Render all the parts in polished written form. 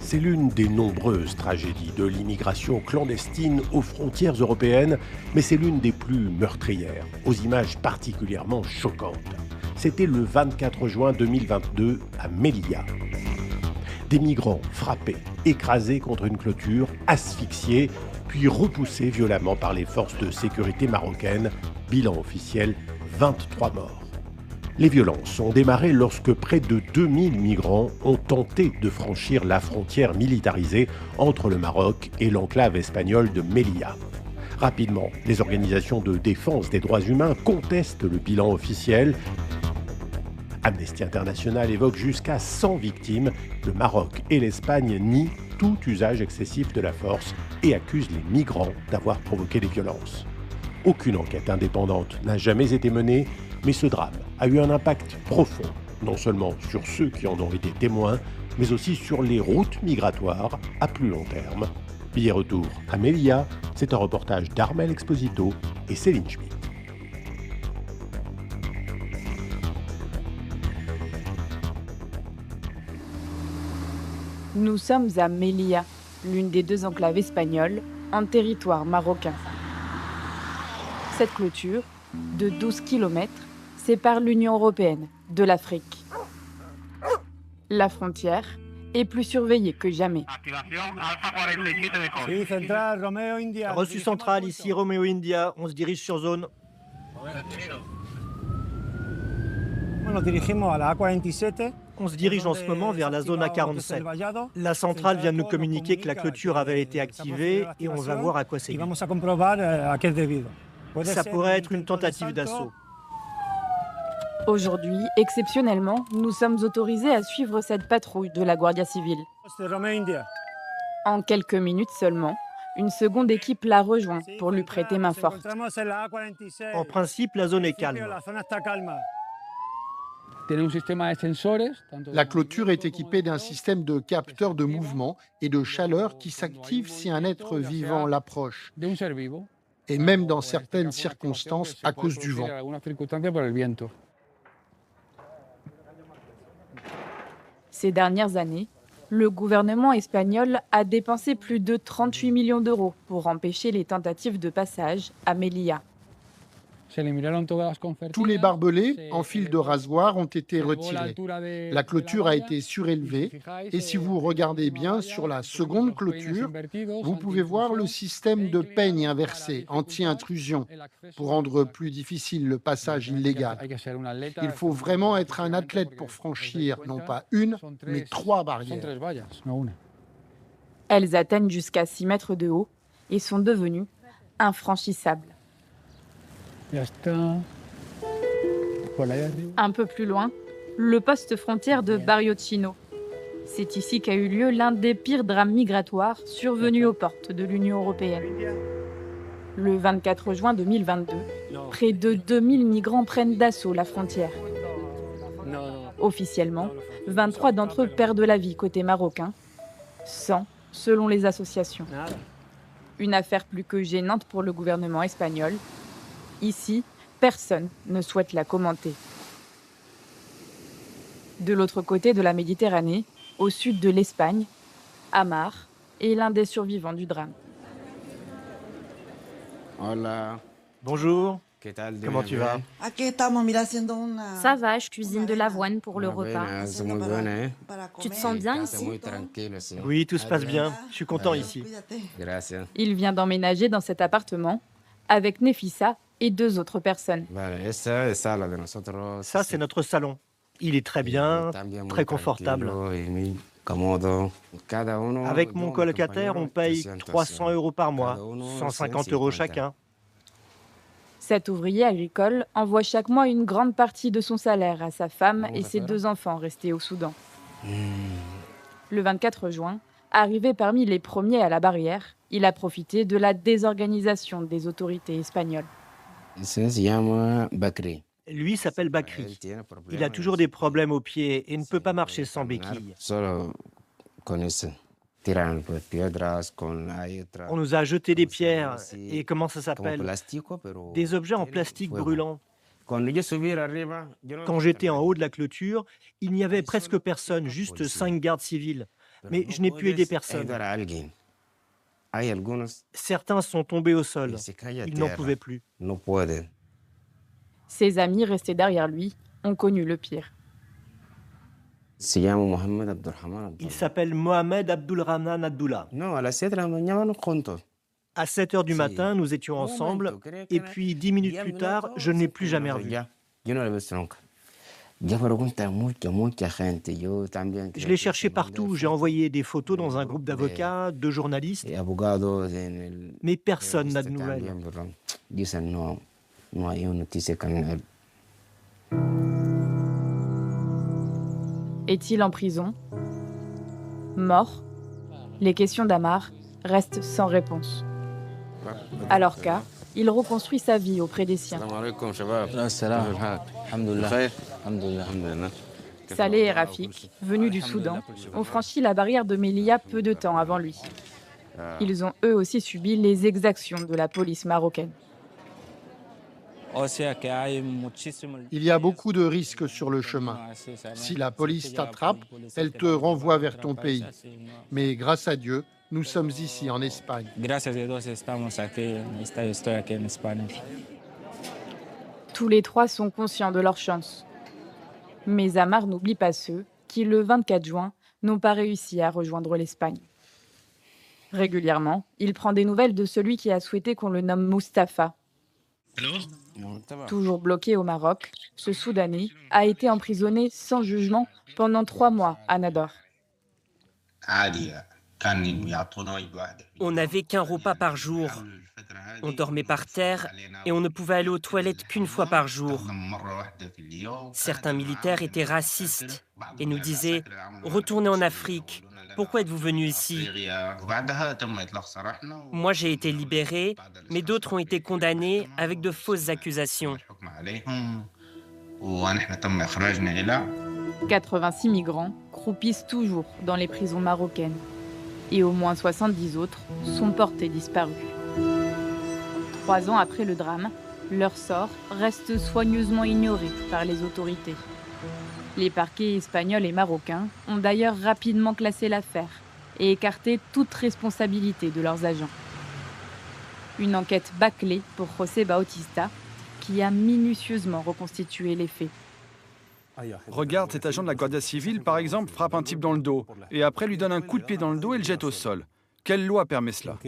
C'est l'une des nombreuses tragédies de l'immigration clandestine aux frontières européennes, mais c'est l'une des plus meurtrières, aux images particulièrement choquantes. C'était le 24 juin 2022 à Melilla. Des migrants frappés, écrasés contre une clôture, asphyxiés, puis repoussés violemment par les forces de sécurité marocaines. Bilan officiel, 23 morts. Les violences ont démarré lorsque près de 2000 migrants ont tenté de franchir la frontière militarisée entre le Maroc et l'enclave espagnole de Melilla. Rapidement, les organisations de défense des droits humains contestent le bilan officiel. Amnesty International évoque jusqu'à 100 victimes. Le Maroc et l'Espagne nient tout usage excessif de la force et accusent les migrants d'avoir provoqué les violences. Aucune enquête indépendante n'a jamais été menée, mais ce drame a eu un impact profond, non seulement sur ceux qui en ont été témoins, mais aussi sur les routes migratoires à plus long terme. Billet retour à Melilla, c'est un reportage d'Armel Exposito et Céline Schmitt. Nous sommes à Melilla, l'une des deux enclaves espagnoles, en territoire marocain. Cette clôture, de 12 km, sépare l'Union européenne de l'Afrique. La frontière est plus surveillée que jamais. Reçu central, ici Romeo India, on se dirige sur zone. On se dirige en ce moment vers la zone A47. La centrale vient de nous communiquer que la clôture avait été activée et on va voir à quoi c'est dû. Ça pourrait être une tentative d'assaut. Aujourd'hui, exceptionnellement, nous sommes autorisés à suivre cette patrouille de la Guardia Civile. En quelques minutes seulement, une seconde équipe l'a rejoint pour lui prêter main forte. En principe, la zone est calme. La clôture est équipée d'un système de capteurs de mouvement et de chaleur qui s'active si un être vivant l'approche, et même dans certaines circonstances à cause du vent. Ces dernières années, le gouvernement espagnol a dépensé plus de 38 millions d'euros pour empêcher les tentatives de passage à Melilla. Tous les barbelés en fil de rasoir ont été retirés. La clôture a été surélevée et si vous regardez bien sur la seconde clôture, vous pouvez voir le système de peigne inversé, anti-intrusion, pour rendre plus difficile le passage illégal. Il faut vraiment être un athlète pour franchir non pas une, mais 3 barrières. Elles atteignent jusqu'à 6 mètres de haut et sont devenues infranchissables. Un peu plus loin, le poste frontière de Barrio Chino. C'est ici qu'a eu lieu l'un des pires drames migratoires survenus aux portes de l'Union européenne. Le 24 juin 2022, près de 2000 migrants prennent d'assaut la frontière. Officiellement, 23 d'entre eux perdent la vie côté marocain, 100 selon les associations. Une affaire plus que gênante pour le gouvernement espagnol. Ici, personne ne souhaite la commenter. De l'autre côté de la Méditerranée, au sud de l'Espagne, Amar est l'un des survivants du drame. Bonjour, comment tu vas? Ça va, je cuisine de l'avoine pour le repas. Tu te sens bien ici? Oui, tout se passe bien, je suis content ici. Il vient d'emménager dans cet appartement avec Nefissa et 2 autres personnes. Ça, c'est notre salon. Il est très bien, très confortable. Avec mon colocataire, on paye 300 € par mois, 150 € chacun. Cet ouvrier agricole envoie chaque mois une grande partie de son salaire à sa femme et ses 2 enfants restés au Soudan. Le 24 juin, arrivé parmi les premiers à la barrière, il a profité de la désorganisation des autorités espagnoles. Lui s'appelle Bakri. Il a toujours des problèmes aux pieds et ne peut pas marcher sans béquille. On nous a jeté des pierres et comment ça s'appelle? Des objets en plastique brûlant. Quand j'étais en haut de la clôture, il n'y avait presque personne, juste 5 gardes civils. mais je n'ai pu aider personne. Certains sont tombés au sol. Ils n'en pouvaient plus. Ses amis restés derrière lui ont connu le pire. Il s'appelle Mohamed Abdulrahman Abdullah. À 7 heures du matin, nous étions ensemble, et puis 10 minutes plus tard, je ne l'ai plus jamais revu. Je l'ai cherché partout, j'ai envoyé des photos dans un groupe d'avocats, de journalistes, mais personne n'a de nouvelles. Est-il en prison? Mort? Les questions d'Amar restent sans réponse. À Lorca, il reconstruit sa vie auprès des siens. Saleh et Rafik, venus du Soudan, ont franchi la barrière de Melilla peu de temps avant lui. Ils ont eux aussi subi les exactions de la police marocaine. Il y a beaucoup de risques sur le chemin. Si la police t'attrape, elle te renvoie vers ton pays. Mais grâce à Dieu, nous sommes ici en Espagne. Tous les trois sont conscients de leur chance. Mais Amar n'oublie pas ceux qui, le 24 juin, n'ont pas réussi à rejoindre l'Espagne. Régulièrement, il prend des nouvelles de celui qui a souhaité qu'on le nomme Mustapha. Toujours bloqué au Maroc, ce Soudanais a été emprisonné sans jugement pendant 3 mois à Nador. On n'avait qu'un repas par jour. On dormait par terre et on ne pouvait aller aux toilettes qu'une fois par jour. Certains militaires étaient racistes et nous disaient « Retournez en Afrique, pourquoi êtes-vous venus ici ?» Moi j'ai été libéré, mais d'autres ont été condamnés avec de fausses accusations. 86 migrants croupissent toujours dans les prisons marocaines. Et au moins 70 autres sont portés disparus. 3 ans après le drame, leur sort reste soigneusement ignoré par les autorités. Les parquets espagnols et marocains ont d'ailleurs rapidement classé l'affaire et écarté toute responsabilité de leurs agents. Une enquête bâclée pour José Bautista, qui a minutieusement reconstitué les faits. Regarde, cet agent de la Guardia Civile, par exemple, frappe un type dans le dos, et après lui donne un coup de pied dans le dos et le jette au sol. Quelle loi permet cela?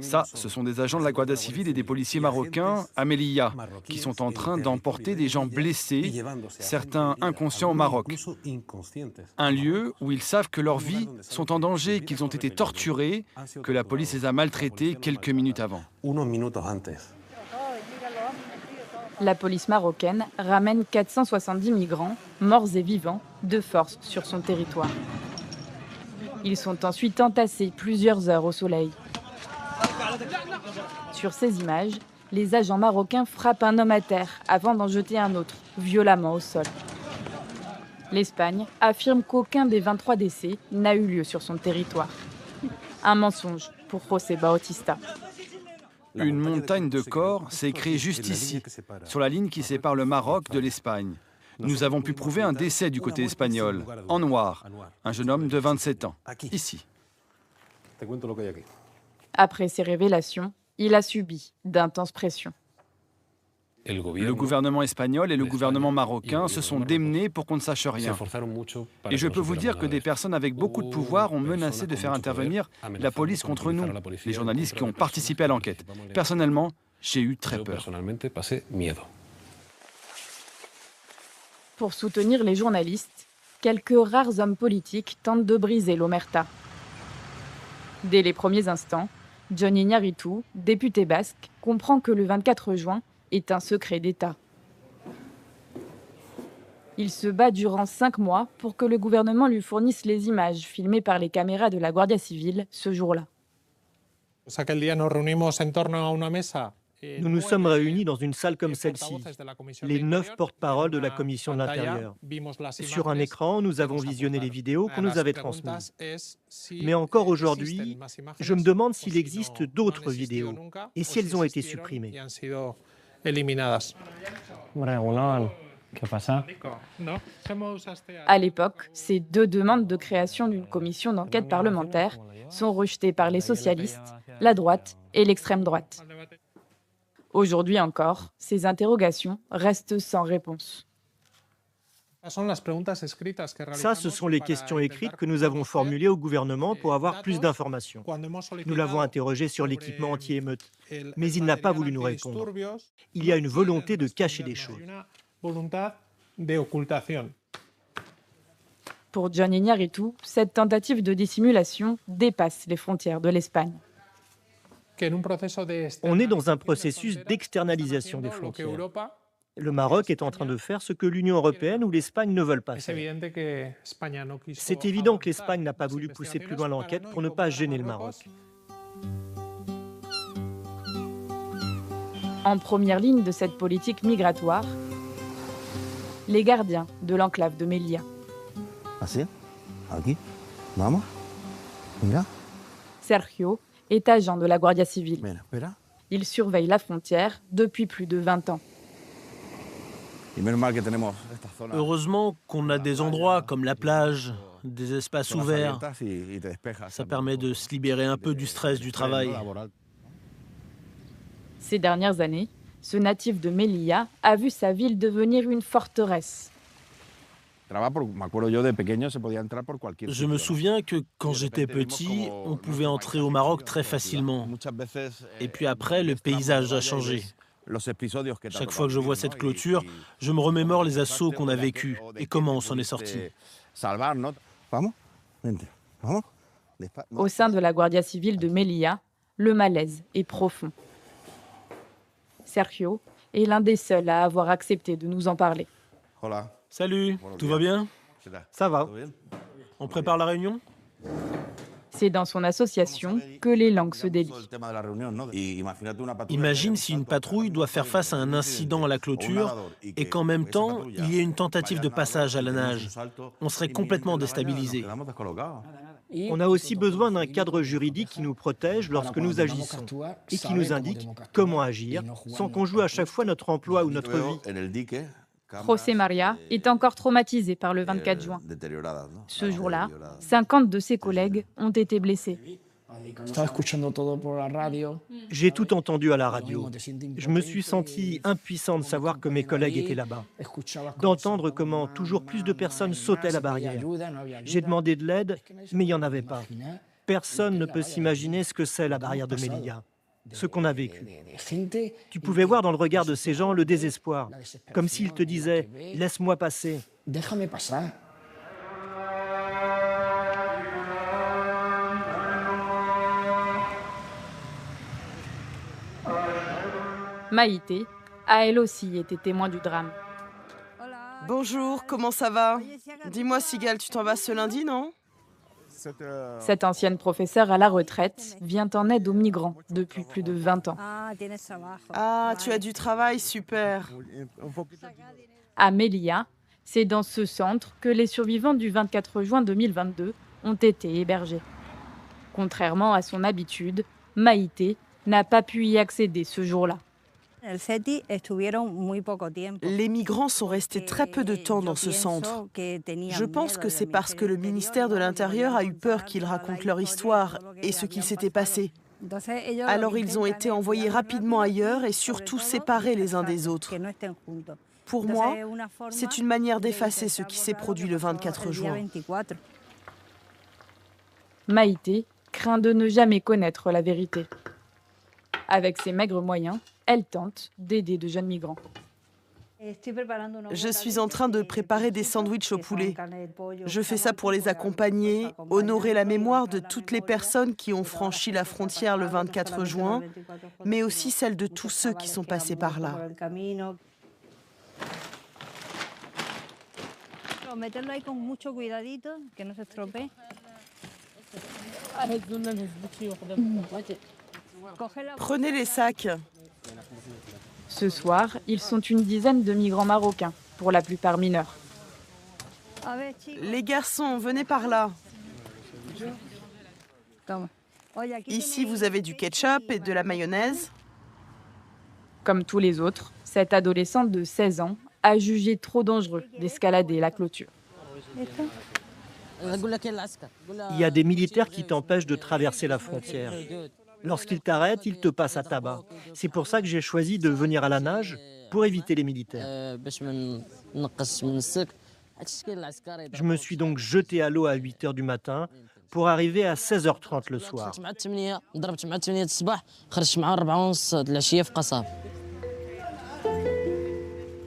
Ça, ce sont des agents de la Guardia Civile et des policiers marocains à Melilla, qui sont en train d'emporter des gens blessés, certains inconscients au Maroc. Un lieu où ils savent que leurs vies sont en danger, qu'ils ont été torturés, que la police les a maltraités quelques minutes avant. La police marocaine ramène 470 migrants, morts et vivants, de force sur son territoire. Ils sont ensuite entassés plusieurs heures au soleil. Sur ces images, les agents marocains frappent un homme à terre avant d'en jeter un autre, violemment au sol. L'Espagne affirme qu'aucun des 23 décès n'a eu lieu sur son territoire. Un mensonge pour José Bautista. Une montagne de corps s'est créée juste ici, sur la ligne qui sépare le Maroc de l'Espagne. Nous avons pu prouver un décès du côté espagnol, en noir, un jeune homme de 27 ans, ici. Après ces révélations, il a subi d'intenses pressions. Le gouvernement espagnol et le gouvernement marocain se sont démenés pour qu'on ne sache rien. Et je peux vous dire que des personnes avec beaucoup de pouvoir ont menacé de faire intervenir la police contre nous, les journalistes qui ont participé à l'enquête. Personnellement, j'ai eu très peur. Pour soutenir les journalistes, quelques rares hommes politiques tentent de briser l'omerta. Dès les premiers instants, Jon Iñárritu, député basque, comprend que le 24 juin est un secret d'État. Il se bat durant 5 mois pour que le gouvernement lui fournisse les images filmées par les caméras de la Guardia Civile ce jour-là. Nous nous sommes réunis dans une salle comme celle-ci, les 9 porte-paroles de la Commission de l'Intérieur. Sur un écran, nous avons visionné les vidéos qu'on nous avait transmises. Mais encore aujourd'hui, je me demande s'il existe d'autres vidéos et si elles ont été supprimées. À l'époque, ces deux demandes de création d'une commission d'enquête parlementaire sont rejetées par les socialistes, la droite et l'extrême droite. Aujourd'hui encore, ces interrogations restent sans réponse. Ça, ce sont les questions écrites que nous avons formulées au gouvernement pour avoir plus d'informations. Nous l'avons interrogé sur l'équipement anti-émeute, mais il n'a pas voulu nous répondre. Il y a une volonté de cacher des choses. Pour Jon Iñárritu, cette tentative de dissimulation dépasse les frontières de l'Espagne. On est dans un processus d'externalisation des frontières. Le Maroc est en train de faire ce que l'Union européenne ou l'Espagne ne veulent pas faire. C'est évident que l'Espagne n'a pas voulu pousser plus loin l'enquête pour ne pas gêner le Maroc. En première ligne de cette politique migratoire, les gardiens de l'enclave de Melilla. Sergio est agent de la Guardia Civil. Il surveille la frontière depuis plus de 20 ans. Heureusement qu'on a des endroits comme la plage, des espaces ouverts. Ça permet de se libérer un peu du stress du travail. Ces dernières années, ce natif de Melilla a vu sa ville devenir une forteresse. Je me souviens que quand j'étais petit, on pouvait entrer au Maroc très facilement. Et puis après, le paysage a changé. Chaque fois que je vois cette clôture, je me remémore les assauts qu'on a vécus et comment on s'en est sorti. Au sein de la Guardia Civil de Melilla, le malaise est profond. Sergio est l'un des seuls à avoir accepté de nous en parler. Salut, tout va bien? Ça va. On prépare la réunion? C'est dans son association que les langues se délient. Imagine si une patrouille doit faire face à un incident à la clôture et qu'en même temps, il y ait une tentative de passage à la nage. On serait complètement déstabilisé. On a aussi besoin d'un cadre juridique qui nous protège lorsque nous agissons et qui nous indique comment agir sans qu'on joue à chaque fois notre emploi ou notre vie. José María est encore traumatisé par le 24 juin. Ce jour-là, 50 de ses collègues ont été blessés. J'ai tout entendu à la radio. Je me suis senti impuissant de savoir que mes collègues étaient là-bas, d'entendre comment toujours plus de personnes sautaient la barrière. J'ai demandé de l'aide, mais il n'y en avait pas. Personne ne peut s'imaginer ce que c'est la barrière de Melilla, ce qu'on a vécu. Tu pouvais voir dans le regard de ces gens le désespoir, comme s'ils te disaient « laisse-moi passer ». Maïté a elle aussi été témoin du drame. Bonjour, comment ça va? Dis-moi, Sigal, tu t'en vas ce lundi, non? Cette ancienne professeure à la retraite vient en aide aux migrants depuis plus de 20 ans. Ah, tu as du travail, super. À Melilla, c'est dans ce centre que les survivants du 24 juin 2022 ont été hébergés. Contrairement à son habitude, Maïté n'a pas pu y accéder ce jour-là. Les migrants sont restés très peu de temps dans ce centre. Je pense que c'est parce que le ministère de l'Intérieur a eu peur qu'ils racontent leur histoire et ce qu'il s'était passé. Alors ils ont été envoyés rapidement ailleurs et surtout séparés les uns des autres. Pour moi, c'est une manière d'effacer ce qui s'est produit le 24 juin. Maïté craint de ne jamais connaître la vérité. Avec ses maigres moyens, elle tente d'aider de jeunes migrants. Je suis en train de préparer des sandwichs au poulet. Je fais ça pour les accompagner, honorer la mémoire de toutes les personnes qui ont franchi la frontière le 24 juin, mais aussi celle de tous ceux qui sont passés par là. Prenez les sacs. Ce soir, ils sont une dizaine de migrants marocains, pour la plupart mineurs. Les garçons, venez par là. Ici, vous avez du ketchup et de la mayonnaise. Comme tous les autres, cette adolescente de 16 ans a jugé trop dangereux d'escalader la clôture. Il y a des militaires qui t'empêchent de traverser la frontière. Lorsqu'ils t'arrêtent, ils te passent à tabac. C'est pour ça que j'ai choisi de venir à la nage pour éviter les militaires. Je me suis donc jeté à l'eau à 8 h du matin pour arriver à 16h30 le soir.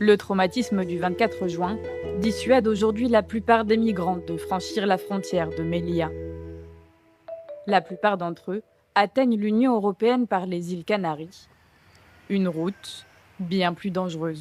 Le traumatisme du 24 juin dissuade aujourd'hui la plupart des migrants de franchir la frontière de Melilla. La plupart d'entre eux atteignent l'Union européenne par les îles Canaries. Une route bien plus dangereuse.